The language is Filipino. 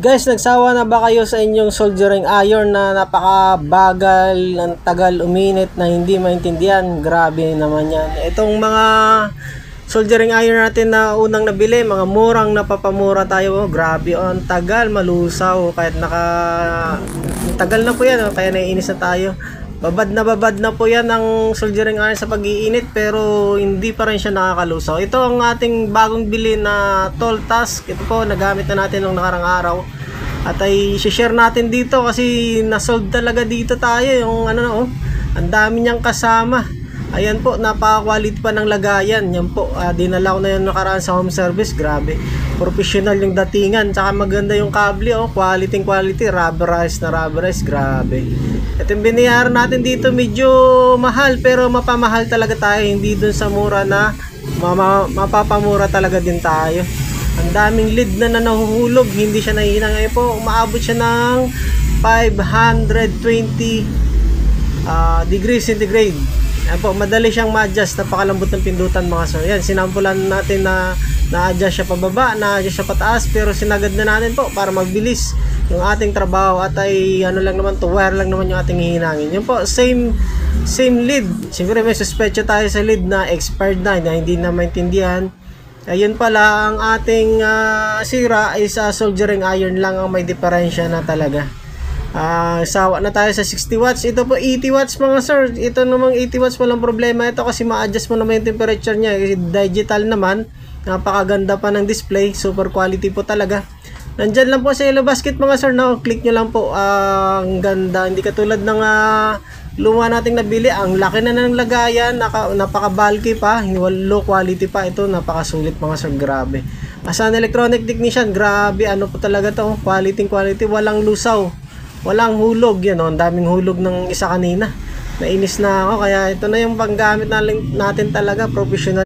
Guys, nagsawa na ba kayo sa inyong soldering iron na napakabagal, ang tagal uminit na hindi maintindihan? Grabe naman yan. Itong mga soldering iron natin na unang nabili, mga murang napapamura tayo. Grabe, ang tagal, malusaw. Kahit tagal na po yan, kaya naiinis na tayo. Babad na po yan ang soldering iron sa pag-iinit, pero hindi pa rin siya nakakalusaw. Ito ang ating bagong bili na tool task. Ito po, nagamit na natin nung nakarang araw. At ay share natin dito kasi nasold talaga dito tayo. Yung ang dami niyang kasama. Ayan po, napaka-quality pa ng lagayan. Yan po, dinala ko na yun nakaraan sa home service. Grabe, professional yung datingan. Tsaka maganda yung kable, quality, rubberized na rubberized. Grabe. At yung binayaran natin dito medyo mahal, pero mapamahal talaga tayo. Hindi dun sa mura na mapapamura talaga din tayo. Ang daming lead na nahuhulog, hindi siya nahihinang. Ngayon po, umaabot siya ng 520 degrees centigrade. Ayan po, madali siyang ma-adjust. Napakalambot ng pindutan mga sir. Yan, sinampulan natin na na-adjust siya pababa, na-adjust siya pataas, pero sinagad na natin po para magbilis yung ating trabaho. At ay lang naman to, wire lang naman yung ating hihinangin. Yun po, same lead. Siyempre may suspecha tayo sa lead na expired na hindi na maintindihan. Ayun pala, ang ating sira is soldering iron lang ang may diferensya na talaga. Sawa na tayo sa 60 watts. Ito po 80 watts mga sir. Ito namang 80 watts walang problema ito kasi ma-adjust mo naman yung temperature niya. Digital naman, napakaganda pa ng display, super quality po talaga. Nandyan lang po sa yellow basket mga sir, click nyo lang po. Ang ganda, hindi katulad ng luma nating nabili. Ang laki na ng lagayan, napaka bulky pa, low quality pa. Ito napakasulit mga sir, grabe. As an electronic technician, grabe, ano po talaga to, quality, walang lusaw, walang hulog. Yan, ang daming hulog ng isa kanina. Nainis na ako, kaya ito na yung panggamit natin talaga, professional.